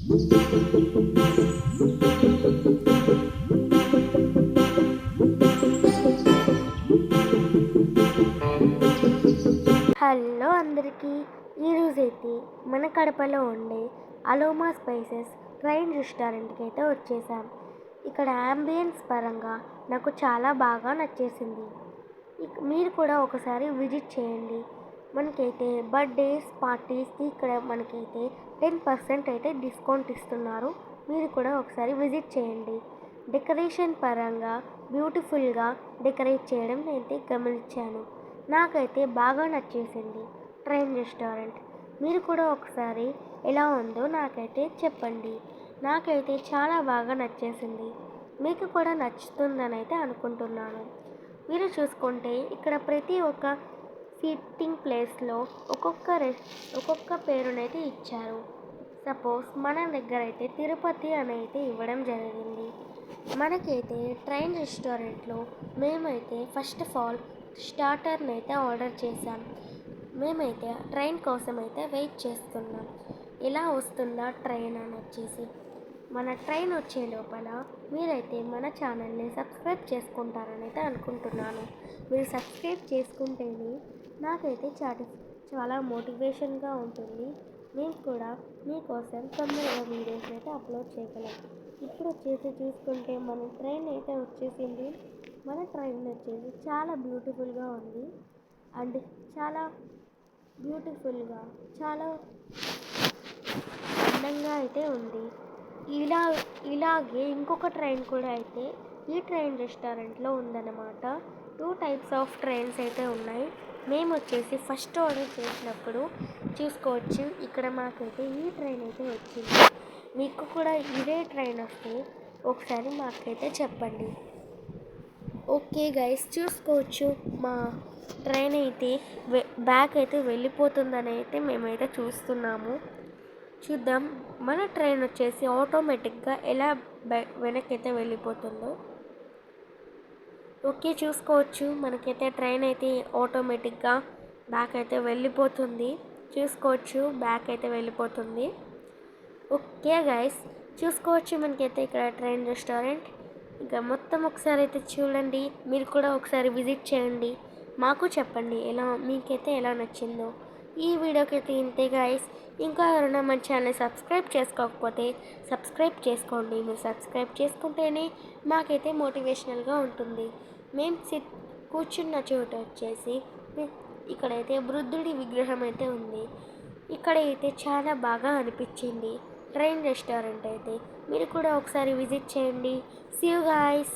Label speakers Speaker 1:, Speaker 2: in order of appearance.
Speaker 1: Hello అందరికీ, ఈరోజైతే మన కడపలో ఉండే అలోమా స్పైసెస్ ట్రైన్ రెస్టారెంట్కి అయితే వచ్చేసాం. ఇక్కడ యాంబియన్స్ పరంగా నాకు చాలా బాగా నచ్చేసింది. మీరు కూడా ఒకసారి విజిట్ చేయండి. మనకైతే బర్త్డేస్ పార్టీస్కి ఇక్కడ మనకైతే 10% అయితే డిస్కౌంట్ ఇస్తున్నారు. మీరు కూడా ఒకసారి విజిట్ చేయండి. డెకరేషన్ పరంగా బ్యూటిఫుల్గా డెకరేట్ చేయడం అయితే గమనించాను. నాకైతే బాగా నచ్చేసింది ట్రైన్ రెస్టారెంట్. మీరు కూడా ఒకసారి ఎలా ఉందో నాకైతే చెప్పండి. నాకైతే చాలా బాగా నచ్చేసింది. మీకు కూడా నచ్చుతుందని అయితే అనుకుంటున్నాను. మీరు చూసుకుంటే ఇక్కడ ప్రతి ఒక్క సిట్టింగ్ ప్లేస్లో ఒక్కొక్క పేరునైతే ఇచ్చారు. సపోజ్ మన దగ్గర అయితే తిరుపతి అని అయితే ఇవ్వడం జరిగింది. మనకైతే ట్రైన్ రెస్టారెంట్లో మేమైతే ఫస్ట్ ఆఫ్ ఆల్ స్టార్టర్ని అయితే ఆర్డర్ చేశాం. మేమైతే ట్రైన్ కోసం అయితే వెయిట్ చేస్తున్నాం. ఎలా వస్తుందా ట్రైన్ అని వచ్చేసి. మన ట్రైన్ వచ్చే లోపల మీరైతే మన ఛానల్ని సబ్స్క్రైబ్ చేసుకుంటారని అయితే అనుకుంటున్నాను. మీరు సబ్స్క్రైబ్ చేసుకుంటేనే నాకైతే చాలా మోటివేషన్గా ఉంటుంది. మేము కూడా మీకోసం తొందరగా వీడియోస్ అయితే అప్లోడ్ చేయగలం. ఇప్పుడు వచ్చేసి చూసుకుంటే మన ట్రైన్ అయితే వచ్చేసింది. మన ట్రైన్ వచ్చేసి చాలా బ్యూటిఫుల్గా ఉంది అండ్ చాలా బ్యూటిఫుల్గా చాలా అందంగా అయితే ఉంది. ఇలాగే ఇంకొక ట్రైన్ కూడా అయితే ఈ ట్రైన్ రెస్టారెంట్లో ఉందన్నమాట. 2 టైప్స్ ఆఫ్ ట్రైన్స్ అయితే ఉన్నాయి. మేము వచ్చేసి ఫస్ట్ ఆర్డర్ చేసినప్పుడు చూసుకోవచ్చు. ఇక్కడ మాకైతే ఈ ట్రైన్ అయితే వచ్చింది. మీకు కూడా ఇదే ట్రైన్ వస్తే ఒకసారి మాకైతే చెప్పండి. ఓకే గైస్, చూసుకోవచ్చు మా ట్రైన్ అయితే బ్యాక్ అయితే వెళ్ళిపోతుందని అయితే మేమైతే చూస్తున్నాము. చూద్దాం మన ట్రైన్ వచ్చేసి ఆటోమేటిక్గా ఎలా వెనక్కి అయితే వెళ్ళిపోతుందో. ఓకే, చూసుకోవచ్చు మనకైతే ట్రైన్ అయితే ఆటోమేటిక్గా బ్యాక్ అయితే వెళ్ళిపోతుంది. చూసుకోవచ్చు బ్యాక్ అయితే వెళ్ళిపోతుంది. ఓకే గైస్, చూసుకోవచ్చు మనకైతే ఇక్కడ ట్రైన్ రెస్టారెంట్. ఇంకా మొత్తం ఒకసారి అయితే చూడండి. మీరు కూడా ఒకసారి విజిట్ చేయండి. మాకు చెప్పండి మీకైతే ఎలా నచ్చిందో. ఈ వీడియోకి అయితే ఇంతే గైస్. ఇంకా ఎవరైనా మన ఛానల్ సబ్స్క్రైబ్ చేసుకోకపోతే సబ్స్క్రైబ్ చేసుకోండి. మీరు సబ్స్క్రైబ్ చేసుకుంటేనే మాకైతే మోటివేషనల్గా ఉంటుంది. మేము కూర్చున్న చోట వచ్చేసి ఇక్కడైతే బుద్ధుడి విగ్రహం అయితే ఉంది. ఇక్కడైతే చాలా బాగా అనిపించింది ట్రైన్ రెస్టారెంట్ అయితే. మీరు కూడా ఒకసారి విజిట్ చేయండి. See you guys.